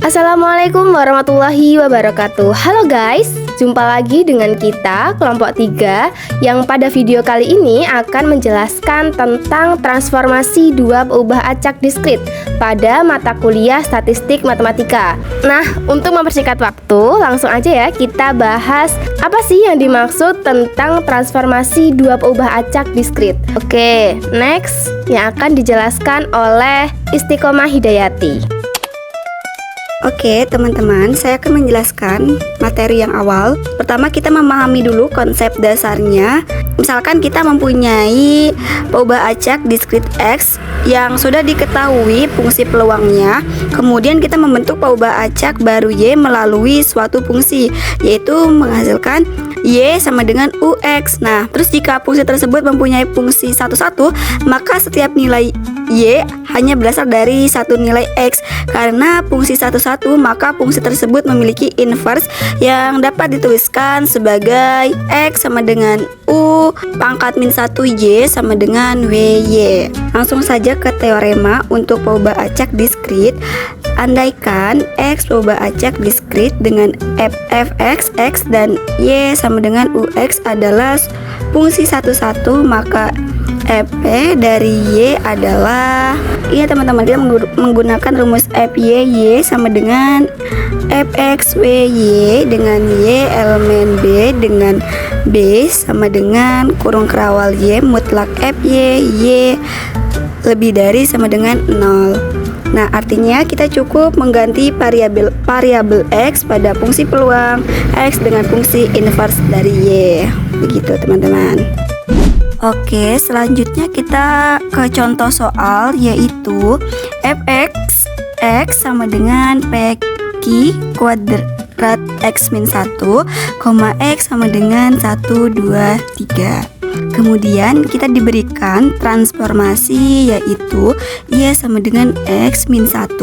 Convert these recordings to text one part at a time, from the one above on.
Assalamualaikum warahmatullahi wabarakatuh. Halo guys, jumpa lagi dengan kita kelompok 3 yang pada video kali ini akan menjelaskan tentang transformasi dua peubah acak diskrit pada mata kuliah statistik matematika. Nah, untuk mempersingkat waktu, langsung aja ya kita bahas apa sih yang dimaksud tentang transformasi dua peubah acak diskrit. Oke, next yang akan dijelaskan oleh Istiqomah Hidayati. Oke teman-teman, saya akan menjelaskan materi yang awal. Pertama kita memahami dulu konsep dasarnya. Misalkan kita mempunyai peubah acak diskrit X yang sudah diketahui fungsi peluangnya. Kemudian kita membentuk peubah acak baru Y melalui suatu fungsi, yaitu menghasilkan Y sama dengan UX. Nah, terus jika fungsi tersebut mempunyai fungsi satu-satu, maka setiap nilai Y hanya berasal dari satu nilai X. Karena fungsi satu-satu, maka fungsi tersebut memiliki inverse yang dapat dituliskan sebagai X sama dengan U pangkat min 1 Y sama dengan WY. Langsung saja ke teorema untuk peubah acak diskrit. Andaikan X peubah acak diskrit dengan fx, X dan Y sama dengan UX adalah fungsi satu-satu, maka Fp dari Y adalah, teman-teman, kita menggunakan rumus Fy Y sama dengan Fx WY dengan Y elemen B dengan B sama dengan kurung kerawal Y mutlak Fy Y lebih dari sama dengan 0. Nah, artinya kita cukup mengganti variabel X pada fungsi peluang X dengan fungsi inverse dari Y. Begitu teman-teman. Oke, selanjutnya kita ke contoh soal, yaitu fx X sama dengan PQ kuadrat X min 1, X sama dengan 1, 2, 3. Kemudian kita diberikan transformasi, yaitu Y sama dengan X min 1.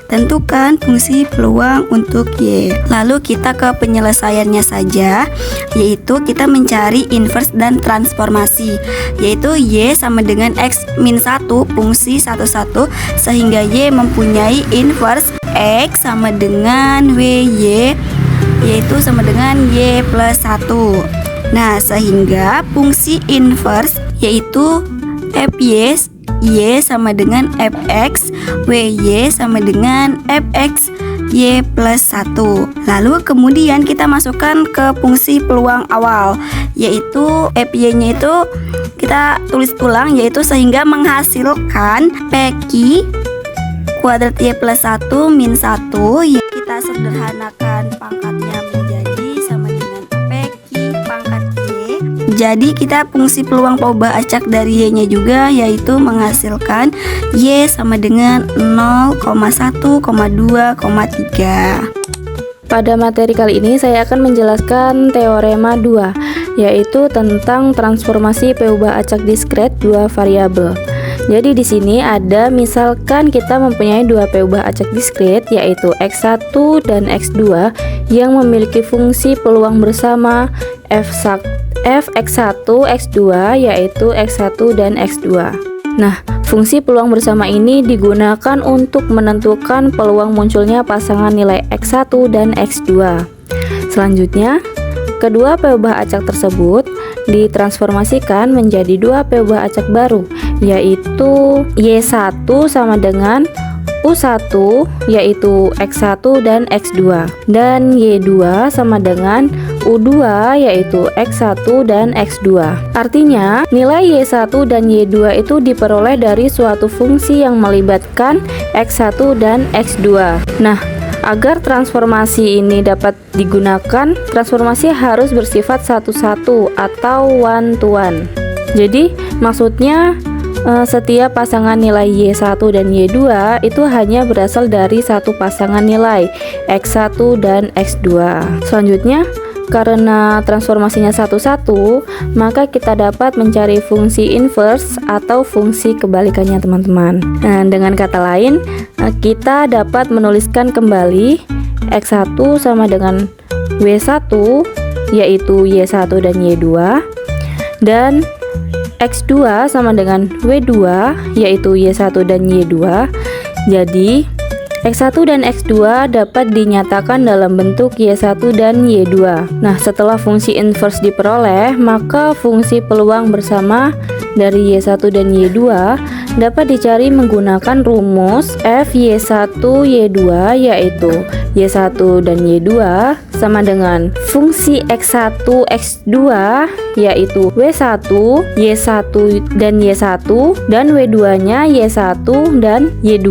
Tentukan fungsi peluang untuk Y. Lalu kita ke penyelesaiannya saja, yaitu kita mencari inverse dan transformasi, yaitu Y sama dengan X min 1 fungsi satu-satu, sehingga Y mempunyai inverse X sama dengan WY, yaitu sama dengan Y plus 1. Nah, sehingga fungsi inverse yaitu Fy Y sama dengan Fx, Wy sama dengan Fx Y plus 1. Lalu kemudian kita masukkan ke fungsi peluang awal, yaitu Fy nya itu kita tulis ulang, yaitu sehingga menghasilkan PQ kuadrat Y plus 1 min 1. Kita sederhanakan pangkatnya menjadi sama dengan PQ pangkat Y. Jadi kita fungsi peluang peubah acak dari Y nya juga, yaitu menghasilkan Y sama dengan 0,1, 2, 3. Pada materi kali ini saya akan menjelaskan teorema 2, yaitu tentang transformasi peubah acak diskrit dua variabel. Jadi di sini ada, misalkan kita mempunyai dua peubah acak diskrit, yaitu X1 dan X2 yang memiliki fungsi peluang bersama Fx1, X2, yaitu X1 dan X2. Nah, fungsi peluang bersama ini digunakan untuk menentukan peluang munculnya pasangan nilai X1 dan X2. Selanjutnya, kedua peubah acak tersebut ditransformasikan menjadi dua peubah acak baru, yaitu Y1 sama dengan U1, yaitu X1 dan X2, dan Y2 sama dengan U2, yaitu X1 dan X2. Artinya, nilai Y1 dan Y2 itu diperoleh dari suatu fungsi yang melibatkan X1 dan X2. Nah, agar transformasi ini dapat digunakan, transformasi harus bersifat satu-satu atau one to one. Jadi, maksudnya setiap pasangan nilai Y1 dan Y2 itu hanya berasal dari satu pasangan nilai X1 dan X2. Selanjutnya, karena transformasinya satu-satu, maka kita dapat mencari fungsi inverse atau fungsi kebalikannya, teman-teman. Nah, dengan kata lain, kita dapat menuliskan kembali X1 sama dengan W1, yaitu Y1 dan Y2, dan X2 sama dengan W2, yaitu Y1 dan Y2. Jadi X1 dan X2 dapat dinyatakan dalam bentuk Y1 dan Y2. Nah, setelah fungsi inverse diperoleh, maka fungsi peluang bersama dari Y1 dan Y2 dapat dicari menggunakan rumus F Y1 Y2, yaitu Y1 dan Y2 sama dengan fungsi X1 X2, yaitu W1 Y1 dan Y1, dan W2-nya Y1 dan Y2.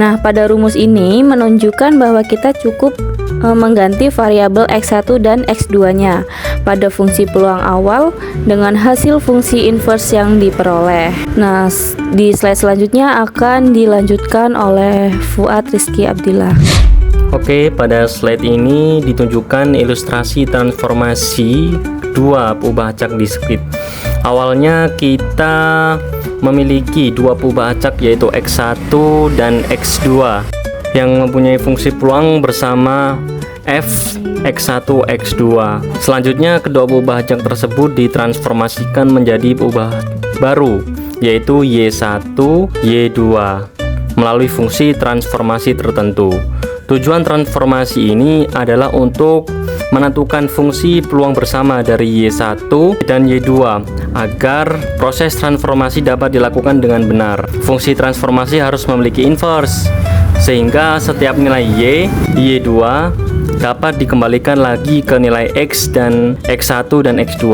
Nah, pada rumus ini menunjukkan bahwa kita cukup mengganti variabel X1 dan X2-nya pada fungsi peluang awal dengan hasil fungsi inverse yang diperoleh. Nah, di slide selanjutnya akan dilanjutkan oleh Fuad Rizky Abdillah. Oke, pada slide ini ditunjukkan ilustrasi transformasi dua peubah acak diskrit. Awalnya kita memiliki dua peubah acak yaitu X1 dan X2 yang mempunyai fungsi peluang bersama f X1 X2. Selanjutnya kedua peubah acak tersebut ditransformasikan menjadi peubah baru yaitu Y1 Y2 melalui fungsi transformasi tertentu. Tujuan transformasi ini adalah untuk menentukan fungsi peluang bersama dari Y1 dan Y2 agar proses transformasi dapat dilakukan dengan benar. Fungsi transformasi harus memiliki inverse sehingga setiap nilai Y di Y2 dapat dikembalikan lagi ke nilai X dan X1 dan X2.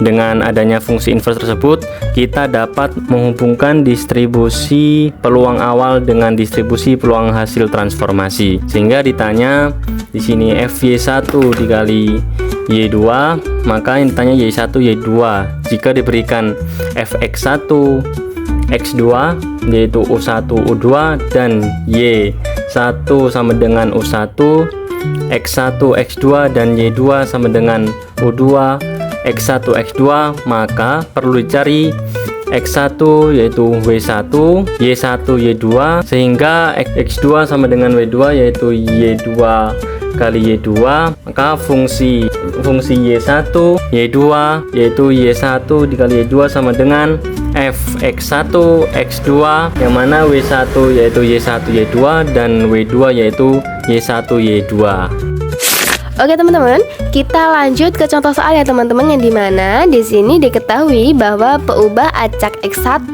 Dengan adanya fungsi inverse tersebut, kita dapat menghubungkan distribusi peluang awal dengan distribusi peluang hasil transformasi. Sehingga ditanya di sini FY1 dikali Y2, maka yang ditanya Y1 Y2. Jika diberikan Fx1 X2 yaitu U1 U2 dan Y1 sama dengan U1, X1 X2 dan Y2 sama dengan U2 X1 X2, maka perlu dicari X1 yaitu W1, Y1 Y2, sehingga X2 sama dengan W2 yaitu Y2 kali Y2, maka fungsi Y1 Y2 yaitu Y1 dikali Y2 sama dengan Fx1 X2, yang mana W1 yaitu Y1 Y2 dan W2 yaitu Y1 Y2. Oke teman-teman, kita lanjut ke contoh soal ya teman-teman, yang dimana di sini diketahui bahwa peubah acak X1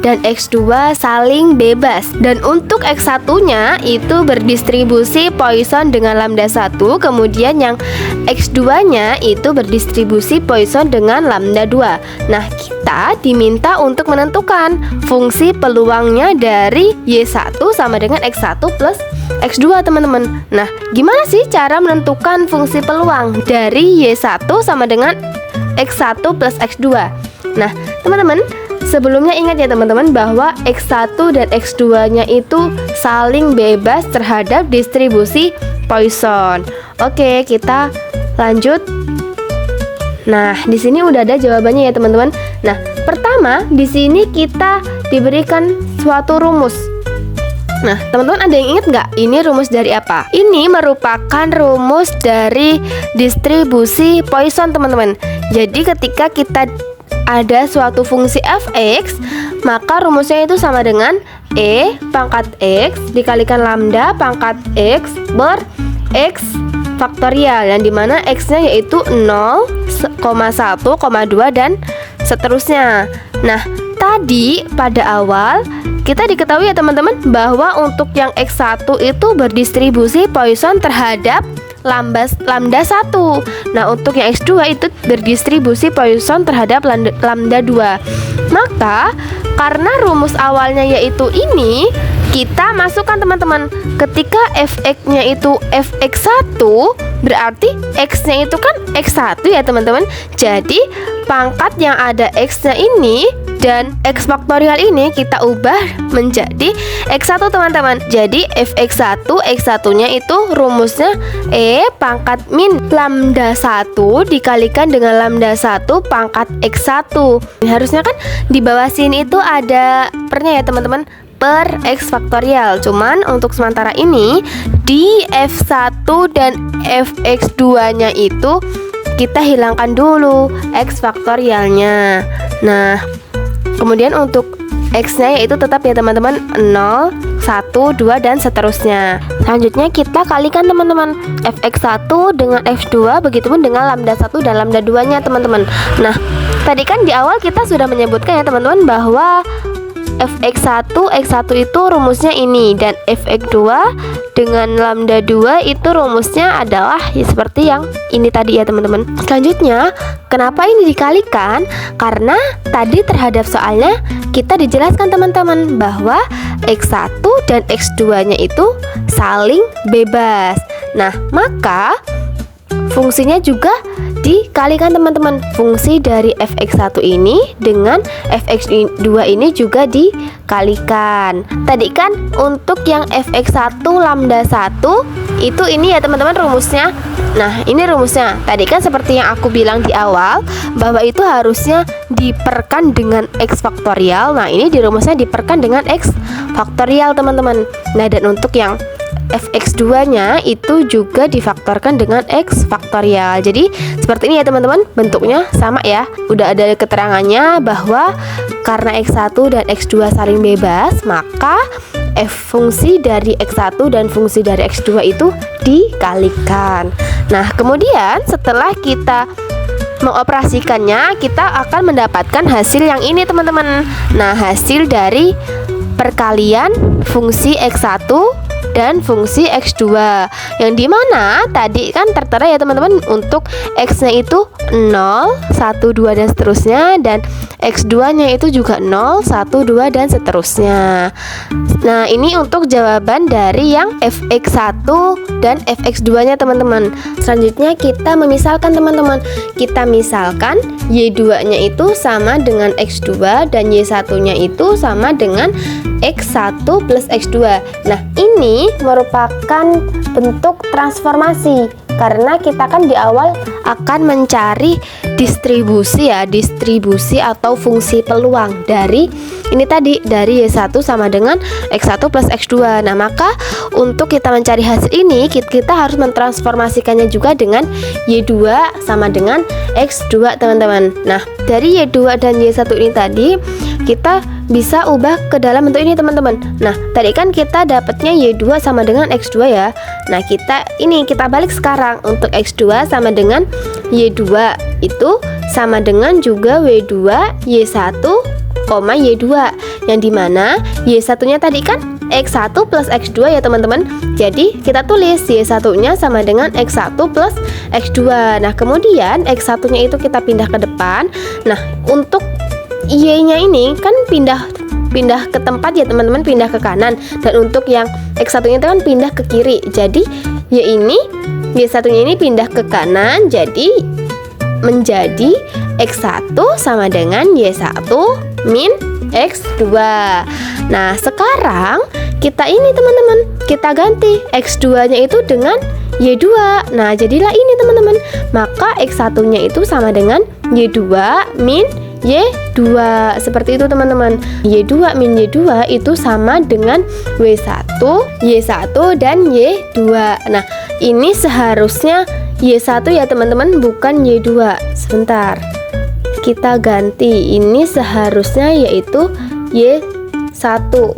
dan X2 saling bebas, dan untuk X1-nya itu berdistribusi Poisson dengan lambda 1, kemudian yang X2-nya itu berdistribusi Poisson dengan lambda 2. Nah, kita diminta untuk menentukan fungsi peluangnya dari Y1 sama dengan X1 plus X2 teman-teman. Nah, gimana sih cara menentukan fungsi peluang dari Y1 sama dengan X1 plus X2? Nah, teman-teman, sebelumnya ingat ya teman-teman bahwa X1 dan X2-nya itu saling bebas terhadap distribusi Poisson. Oke, kita lanjut. Nah, di sini udah ada jawabannya ya teman-teman. Nah, pertama di sini kita diberikan suatu rumus. Nah, teman-teman ada yang ingat nggak? Ini rumus dari apa? Ini merupakan rumus dari distribusi Poisson, teman-teman. Jadi ketika kita ada suatu fungsi fx, maka rumusnya itu sama dengan E pangkat x dikalikan lambda pangkat x per x faktorial, yang dimana x-nya yaitu 0, 1, 2 dan seterusnya. Nah, tadi pada awal kita diketahui ya teman-teman bahwa untuk yang X1 itu berdistribusi Poisson terhadap lambda 1. Nah, untuk yang X2 itu berdistribusi Poisson terhadap lambda 2. Maka karena rumus awalnya yaitu ini, kita masukkan teman-teman. Ketika fx-nya itu fx1, berarti x-nya itu kan x1 ya teman-teman. Jadi pangkat yang ada x-nya ini dan x faktorial ini kita ubah menjadi x1 teman-teman. Jadi fx1, x1-nya itu rumusnya E pangkat min lambda 1 dikalikan dengan lambda 1 pangkat x1. Harusnya kan di bawah sini itu ada pernya ya teman-teman, per x faktorial. Cuman untuk sementara ini di f1 dan fx2-nya itu kita hilangkan dulu x faktorialnya. Nah, kemudian untuk x-nya yaitu tetap ya teman-teman 0, 1, X1, 2, dan seterusnya. Selanjutnya kita kalikan teman-teman fx1 dengan f2, begitupun dengan lambda 1 dan lambda 2 nya teman-teman. Nah, tadi kan di awal kita sudah menyebutkan ya teman-teman bahwa fx1, x1 itu rumusnya ini, dan fx2 dengan lambda 2 itu rumusnya adalah ya seperti yang ini tadi ya teman-teman. Selanjutnya, kenapa ini dikalikan? Karena tadi terhadap soalnya kita dijelaskan teman-teman bahwa x1 dan x2 nya itu saling bebas. Nah, maka fungsinya juga dikalikan teman-teman. Fungsi dari fx1 ini dengan fx2 ini juga dikalikan. Tadi kan untuk yang fx1 lambda 1 itu ini ya teman-teman rumusnya. Nah, ini rumusnya. Tadi kan seperti yang aku bilang di awal bahwa itu harusnya diperkan dengan x faktorial. Nah, ini di rumusnya diperkan dengan x faktorial teman-teman. Nah, dan untuk yang fx2 nya itu juga difaktorkan dengan x faktorial. Jadi seperti ini ya teman-teman, bentuknya sama ya. Udah ada keterangannya bahwa karena x1 dan x2 saling bebas, maka fungsi dari x1 dan fungsi dari x2 itu dikalikan. Nah, kemudian setelah kita mengoperasikannya, kita akan mendapatkan hasil yang ini teman-teman. Nah, hasil dari perkalian fungsi x1 dan fungsi x2, yang dimana tadi kan tertera ya teman-teman untuk x-nya itu 0, 1, 2 dan seterusnya, dan x2 nya itu juga 0, 1, 2 dan seterusnya. Nah, ini untuk jawaban dari yang fx1 dan fx2 nya teman-teman. Selanjutnya kita memisalkan teman-teman. Kita misalkan y2 nya itu sama dengan x2 dan y1 nya itu sama dengan x1 plus x2. Nah, ini merupakan bentuk transformasi karena kita kan di awal akan mencari distribusi ya, distribusi atau fungsi peluang dari ini tadi, dari y1 sama dengan x1 plus x2. Nah, maka untuk kita mencari hasil ini kita harus mentransformasikannya juga dengan y2 sama dengan x2 teman-teman. Nah, dari y2 dan y1 ini tadi kita bisa ubah ke dalam bentuk ini teman-teman. Nah, tadi kan kita dapatnya y2 sama dengan x2 ya. Nah, kita balik sekarang. Untuk x2 sama dengan y2 itu sama dengan juga w2 y1 y2, yang dimana y1 nya tadi kan x1 plus x2 ya teman-teman. Jadi kita tulis y1 nya sama dengan x1 plus x2. Nah, kemudian x1 nya itu kita pindah ke depan. Nah, untuk y-nya ini kan pindah ke tempat ya teman-teman, pindah ke kanan, dan untuk yang x1 nya itu kan pindah ke kiri. Jadi y1 nya ini pindah ke kanan, jadi menjadi x1 sama dengan y1 min x2. Nah, sekarang kita ini teman-teman, kita ganti x2 nya itu dengan y2. Nah, jadilah ini teman-teman. Maka x1 nya itu sama dengan y2 min y2. Seperti itu teman-teman. Y2 min y2 itu sama dengan w1, y1 dan y2. Nah, ini seharusnya y1 ya teman-teman, bukan y2. Sebentar, kita ganti. Ini seharusnya yaitu y1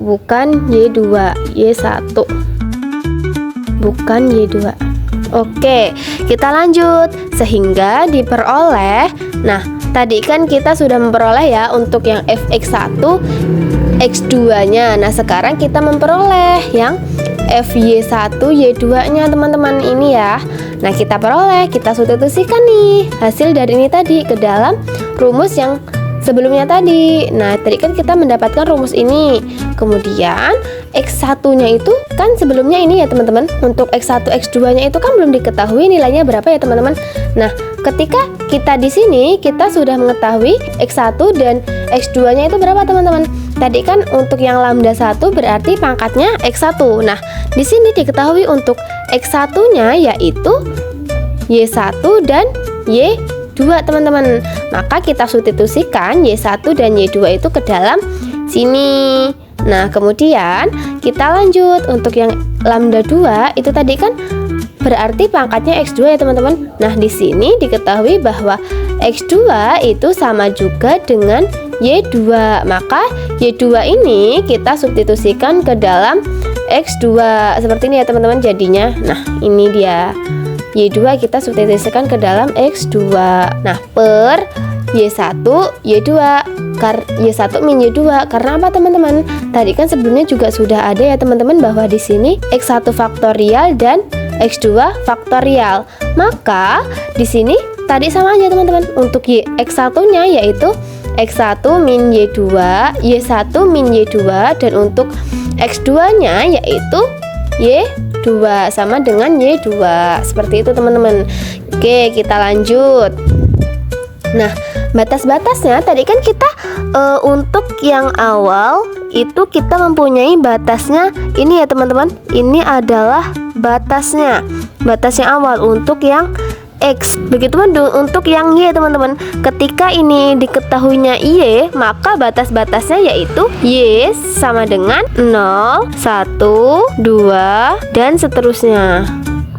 bukan y2. Y1 bukan y2. Oke, kita lanjut sehingga diperoleh. Nah, tadi kan kita sudah memperoleh ya untuk yang fx1 x2 nya. Nah, sekarang kita memperoleh yang fy1 y2 nya teman-teman ini ya. Nah, kita peroleh, kita substitusikan nih hasil dari ini tadi ke dalam rumus yang sebelumnya tadi. Nah, tadi kan kita mendapatkan rumus ini. Kemudian x1 nya itu kan sebelumnya ini ya teman-teman. Untuk x1 x2 nya itu kan belum diketahui nilainya berapa ya teman-teman. Nah, ketika kita di sini kita sudah mengetahui x1 dan x2 nya itu berapa teman-teman. Tadi kan untuk yang lambda 1 berarti pangkatnya x1. Nah, di sini diketahui untuk x1 nya yaitu y1 dan y2 teman-teman. Maka kita substitusikan y1 dan y2 itu ke dalam sini. Nah, kemudian kita lanjut untuk yang lambda 2 itu tadi kan berarti pangkatnya x2 ya teman-teman. Nah, di sini diketahui bahwa x2 itu sama juga dengan Y2. Maka Y2 ini kita substitusikan ke dalam X2 seperti ini ya teman-teman jadinya. Nah, ini dia. Y2 kita substitusikan ke dalam X2. Nah, per Y1 Y2 Y1 min Y2. Karena apa teman-teman? Tadi kan sebelumnya juga sudah ada ya teman-teman bahwa di sini X1 faktorial dan X2 faktorial. Maka di sini tadi sama aja teman-teman. Untuk X1-nya yaitu X1 min Y2, Y1 min Y2, dan untuk X2-nya yaitu Y2 sama dengan Y2. Seperti itu teman-teman. Oke, kita lanjut. Nah, batas-batasnya tadi kan kita untuk yang awal itu kita mempunyai batasnya ini ya teman-teman. Ini adalah batasnya awal untuk yang X. Begitupun untuk yang Y teman-teman. Ketika ini diketahuinya Y, maka batas-batasnya yaitu Y sama dengan 0, 1, 2, dan seterusnya.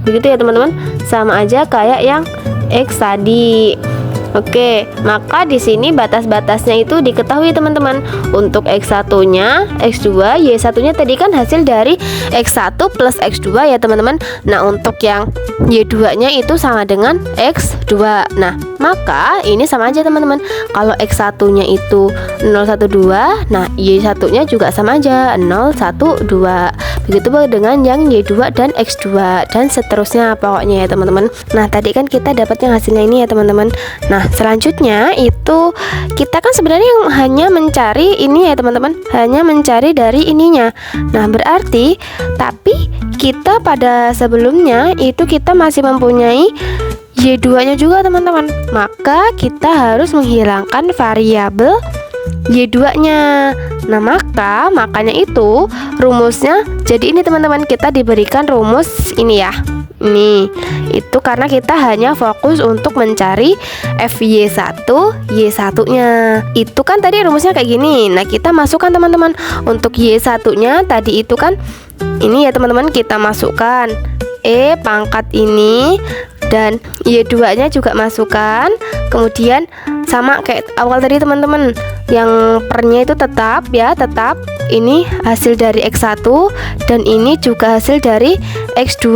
Begitu ya teman-teman. Sama aja kayak yang X tadi. Oke, maka di sini batas-batasnya itu diketahui teman-teman. Untuk X1-nya, X2, Y1-nya tadi kan hasil dari X1 plus X2 ya teman-teman. Nah, untuk yang Y2-nya itu sama dengan X2. Nah, maka ini sama aja teman-teman. Kalau X1-nya itu 012, nah Y1-nya juga sama aja 012. Begitu dengan yang Y2 dan X2 dan seterusnya pokoknya ya teman-teman. Nah, tadi kan kita dapat yang hasilnya ini ya teman-teman. Nah, selanjutnya itu kita kan sebenarnya yang hanya mencari ini ya teman-teman, hanya mencari dari ininya. Nah, berarti tapi kita pada sebelumnya itu kita masih mempunyai Y2-nya juga teman-teman. Maka kita harus menghilangkan variabel Y2-nya. Nah, makanya itu rumusnya jadi ini teman-teman, kita diberikan rumus ini ya. Ini itu karena kita hanya fokus untuk mencari FY1 Y1-nya. Itu kan tadi rumusnya kayak gini. Nah, kita masukkan teman-teman. Untuk Y1-nya tadi itu kan ini ya teman-teman, kita masukkan E pangkat ini dan Y2-nya juga masukkan. Kemudian sama kayak awal tadi teman-teman, yang pernya itu tetap ya, tetap ini hasil dari X1 dan ini juga hasil dari X2.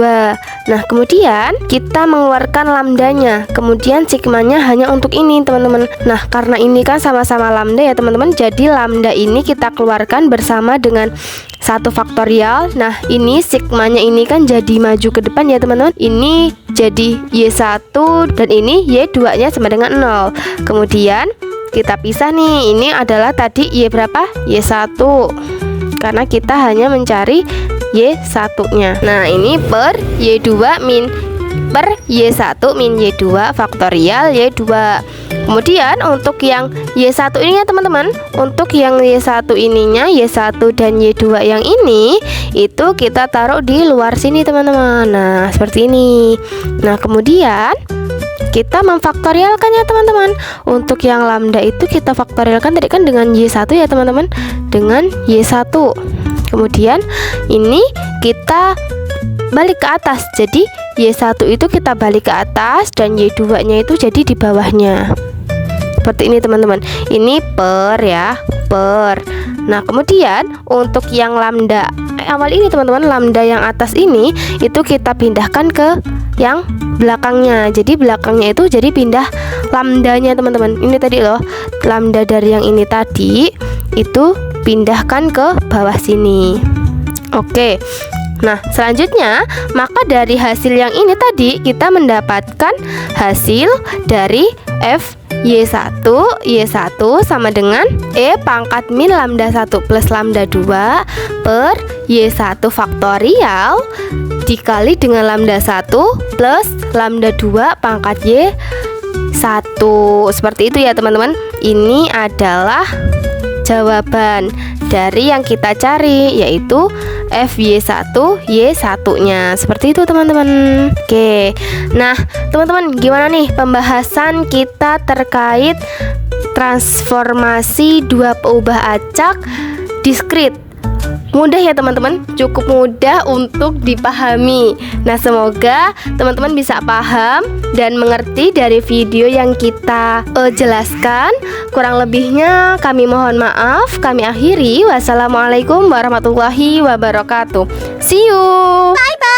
Nah, kemudian kita mengeluarkan lambdanya, kemudian sigmanya hanya untuk ini teman-teman. Nah, karena ini kan sama-sama lambda ya teman-teman, jadi lambda ini kita keluarkan bersama dengan 1 faktorial. Nah, ini sigmanya ini kan jadi maju ke depan ya teman-teman. Ini jadi Y1 dan ini Y2-nya sama dengan 0. Kemudian kita pisah nih, ini adalah tadi Y berapa? Y1. Karena kita hanya mencari Y1-nya. Nah, ini per Y2 min per Y1 min Y2 faktorial Y2. Kemudian untuk yang Y1 ini ya teman-teman, untuk yang Y1 ininya, Y1 dan Y2 yang ini itu kita taruh di luar sini teman-teman. Nah, seperti ini. Nah, kemudian kita memfaktorialkan ya teman-teman. Untuk yang lambda itu kita faktorialkan tadi kan dengan Y1 ya teman-teman, dengan Y1. Kemudian ini kita balik ke atas. Jadi Y1 itu kita balik ke atas dan Y2-nya itu jadi di bawahnya. Seperti ini teman-teman. Ini per ya, per. Nah, kemudian untuk yang lambda awal ini teman-teman, lambda yang atas ini itu kita pindahkan ke yang belakangnya. Jadi belakangnya itu jadi pindah lambdanya teman-teman. Ini tadi loh, lambda dari yang ini tadi itu pindahkan ke bawah sini. Oke. Nah, selanjutnya maka dari hasil yang ini tadi kita mendapatkan hasil dari F Y1 sama dengan E pangkat min lambda 1 plus lambda 2 per Y1 faktorial dikali dengan lambda 1 plus lambda 2 pangkat Y1. Seperti itu ya teman-teman. Ini adalah jawaban dari yang kita cari, yaitu FY1 Y1-nya. Seperti itu teman-teman. Oke. Nah, teman-teman, gimana nih pembahasan kita terkait transformasi dua peubah acak diskrit? mudah ya teman-teman, cukup mudah untuk dipahami. Nah, semoga teman-teman bisa paham dan mengerti dari video yang kita jelaskan. Kurang lebihnya kami mohon maaf. Kami akhiri. Wassalamualaikum warahmatullahi wabarakatuh. See you. Bye bye.